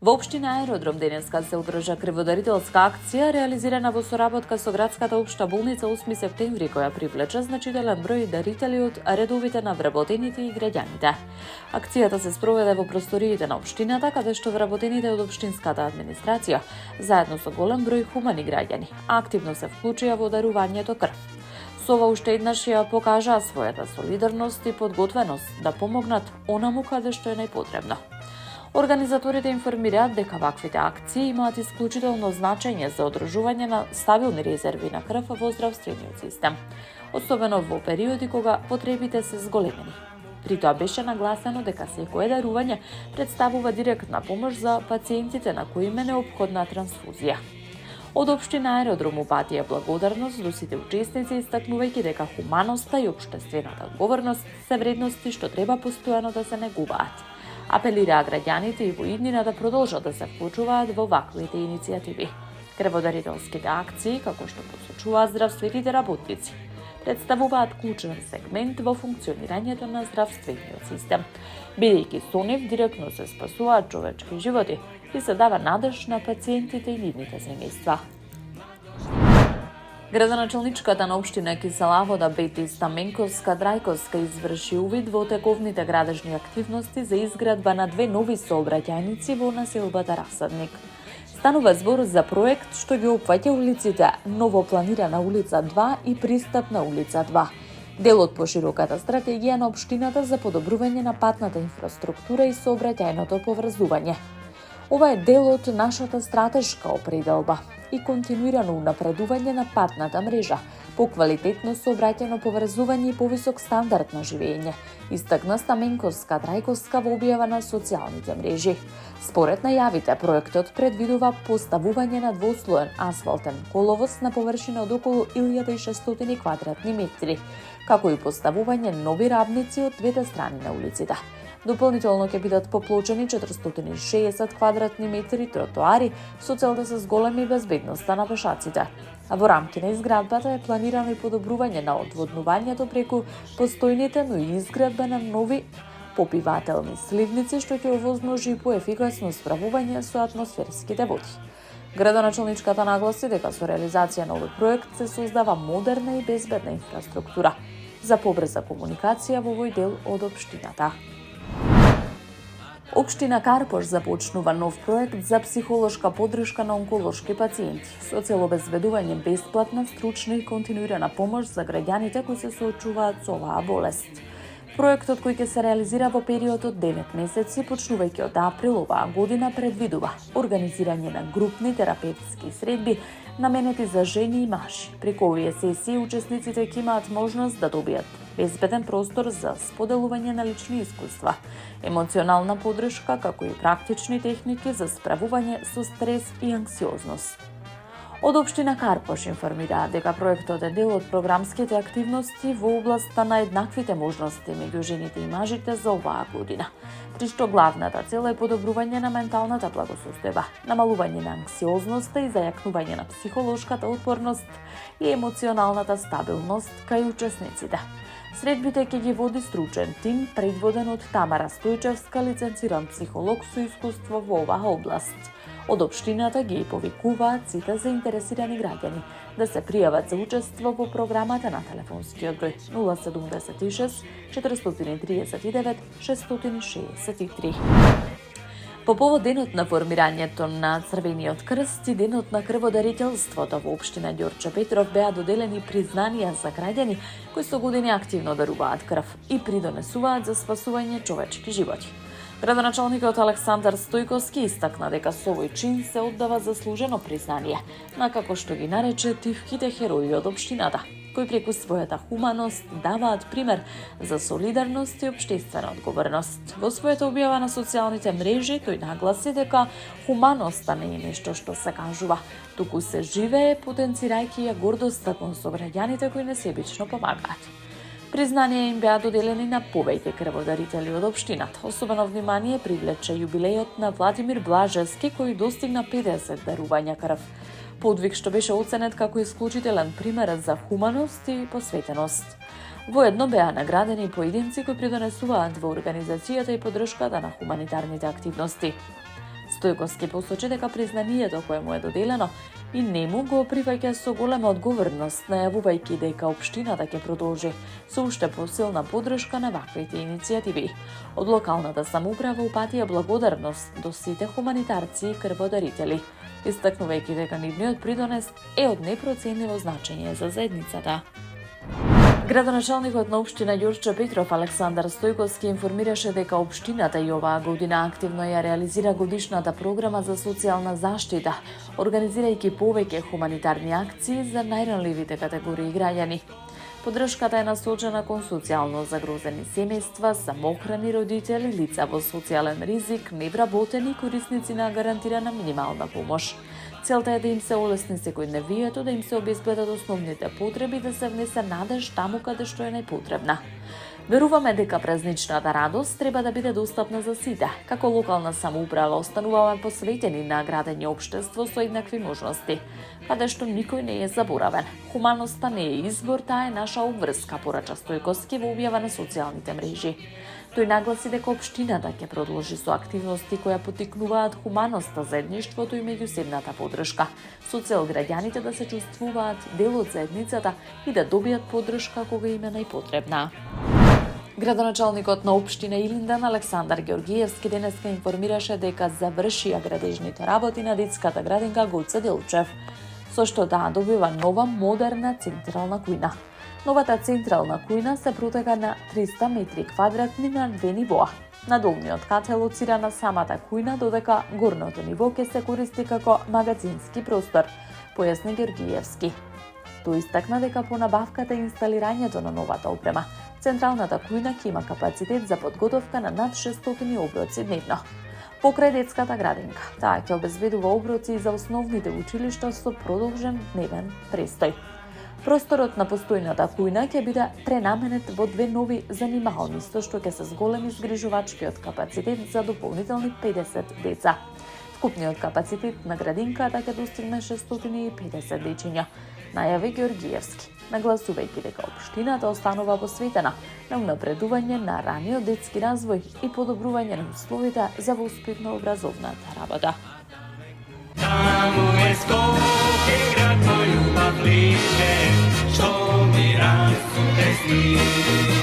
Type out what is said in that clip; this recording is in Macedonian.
Во општина Аеродром денеска се одржа крводарителска акција реализирана во соработка со градската општа болница 8 септември, која привлече значителен број дарители од редовите на вработените и граѓаните. Акцијата се спроведе во просториите на општината, каде што вработените од општинската администрација, заедно со голем број хумани граѓани, активно се вклучија во дарувањето крв. Со ова уште еднаш ја покажаа својата солидарност и подготвеност да помогнат онаму каде што е најпотребно. Организаторите информираат дека ваквите акции имаат исклучително значење за одржување на стабилни резерви на крв во здравствениот систем, особено во периоди кога потребите се зголемени. При тоа беше нагласено дека секое дарување представува директна помош за пациентите на кои им е неопходна трансфузија. Од општина Аеродром упатија благодарност до сите учесници, истакнувајќи дека хуманоста и општествената одговорност се вредности што треба постојано да се негуваат. Апелираа граѓаните и во иднина да продолжат да се вклучуваат во ваквите иницијативи. Крводарителските акции, како што посочуваат здравствените работници, представуваат клучен сегмент во функционирањето на здравствениот систем, бидејќи со нив директно се спасуваат човечки животи и се дава надеж на пациентите и нивните семејства. Градоначалничката на општина Киселавода Бети Стаменковска-Драјковска изврши увид во тековните градежни активности за изградба на 2 нови сообраќајници во населбата Расадник. Станува збор за проект што ги опфаќа улиците ново планирана улица 2 и пристапна улица 2. Дел од пошироката стратегија на општината за подобрување на патната инфраструктура и сообраќајното поврзување. Ова е дел од нашата стратешка определба и континуирано унапредување на патната мрежа, поквалитетно сообраќајно поврзување и повисок стандард на живење, истакна Стаменковска-Драјковска во објава на социјалните мрежи. Според најавите, проектот предвидува поставување на двослоен асфалтен коловоз на површина од околу 1600 квадратни метри, како и поставување нови рабници од двете страни на улиците. Дополнително ќе бидат поплочени 460 квадратни метри тротоари со цел да се зголеми безбедноста на пешаците. А во рамки на изградбата е планирано и подобрување на одводнувањето преку постојните, но и изградба на нови попивателни сливници што ќе овозможи и поефикасно справување со атмосферските води. Градоначалничката нагласи дека со реализација на овој проект се создава модерна и безбедна инфраструктура за побрза комуникација во овој дел од општината. Општина Карпош започнува нов проект за психолошка поддршка на онколошки пациенти со цел обезбедување бесплатна, стручна и континуирана помош за граѓаните кои се соочуваат со оваа болест. Проектот кој ќе се реализира во период од 9 месеци, почнувајќи од април оваа година, предвидува организирање на групни терапевтски средби наменети за жени и мажи. Преку овие сесии учесниците ќе имаат можност да добијат безбеден простор за споделување на лични искуства, емоционална поддршка, како и практични техники за справување со стрес и анксиозност. Од општина Карпош информираат дека проектот е дел од програмските активности во областа на еднаквите можности меѓу жените и мажите за оваа година, при што главната цел е подобрување на менталната благосостојба, намалување на анксиозноста и зајакнување на психолошката отпорност и емоционалната стабилност кај учесниците. Средбите ќе ги води стручен тим предводен од Тамара Стојчевска, лиценциран психолог со искуство во оваа област. Од општината ги повикуваат сите заинтересирани граѓани да се пријават за учество во програмата на телефонскиот број 076 439 663. По повод денот на формирањето на Црвениот крст и денот на крводарителството во општина Ѓорче Петров беа доделени признанија за граѓани кои со години активно даруваат крв и придонесуваат за спасување човечки животи. Градоначалникот Александар Стојковски истакна дека со овој чин се оддава заслужено признание на, како што ги нарече, тивките херои од општината, кои преку својата хуманост даваат пример за солидарност и општествена одговорност. Во својата објава на социјалните мрежи тој нагласи дека хуманоста не е нешто што се кажува, туку се живее потенцирајќи ја гордоста кон сограѓаните кои несебично помагаат. Признанија им беа доделени на повеќе крводарители од општината. Особено внимание привлече јубилејот на Владимир Блажевски, кој достигна 50 дарувања крв. Подвиг што беше оценет како исклучителен пример за хуманост и посветеност. Воедно беа наградени поединци кои придонесуваат во организацијата и поддршката на хуманитарните активности. Стојковски посочи дека признанието кое му е доделено и нему го прифаќа со голема одговорност, најавувајќи дека општината ќе продолжи со уште посилна поддршка на ваквите иницијативи. Од локалната самоуправа упатија благодарност до сите хуманитарци и крводарители, истакнувајќи дека нивниот придонес е од непроценливо значење за заедницата. Градоначалникот на општина Ѓорче Петров Александар Стојковски информираше дека општината и оваа година активно ја реализира годишната програма за социјална заштита, организирајќи повеќе хуманитарни акции за најранливите категории граѓани. Поддршката е насочена кон социјално загрозени семејства, самоохрани родители, лица во социјален ризик, невработени корисници на гарантирана минимална помош. Целта е да им се олесни секојдневието, да им се обезбедат основните потреби, да се внесе надеж таму каде што е најпотребна. Веруваме дека празничната радост треба да биде достапна за сите. Како локална самоуправа остануваме посветени на градење општество со еднакви можности, каде што никој не е заборавен. Хуманоста не е избор, таа е наша обврска, порача Стојковски во објава на социјалните мрежи. Тој нагласи дека општината ќе продолжи со активности која потикнуваат хуманоста, заедништвото и меѓусебната поддршка, со цел граѓаните да се чувствуваат дел од заедницата и да добијат поддршка кога им е најпотребна. Градоначалникот на општина Илинден Александар Ѓоргиевски денеска информираше дека завршија градежните работи на детската градинка Гоце Делчев, со што таа добива нова модерна централна кујна. Новата централна кујна се протега на 300 метри квадратни на две нивоа. На долниот кат е лоцирана самата кујна, додека горното ниво ќе се користи како магазински простор, појасни Ѓоргиевски. Тој истакна дека по набавката и инсталирањето на новата опрема, централната кујна ќе има капацитет за подготовка на над 600 оброци дневно. Покрај детската градинка, таа ќе обезбедува оброци и за основните училишта со продолжен дневен престој. Просторот на постојната кујна ќе биде пренаменет во две нови занимални, со што ќе се зголеми згрижувачкиот капацитет за дополнителни 50 деца. Вкупниот капацитет на градинката ќе достигне 650 дечиња, најави Ѓоргиевски, нагласувајќи дека општината останува посветена на унапредување на раниот детски развој и подобрување на условите за воспитно-образовната работа. Таму е Скопје, град мој љубав лише, што ми расте сни.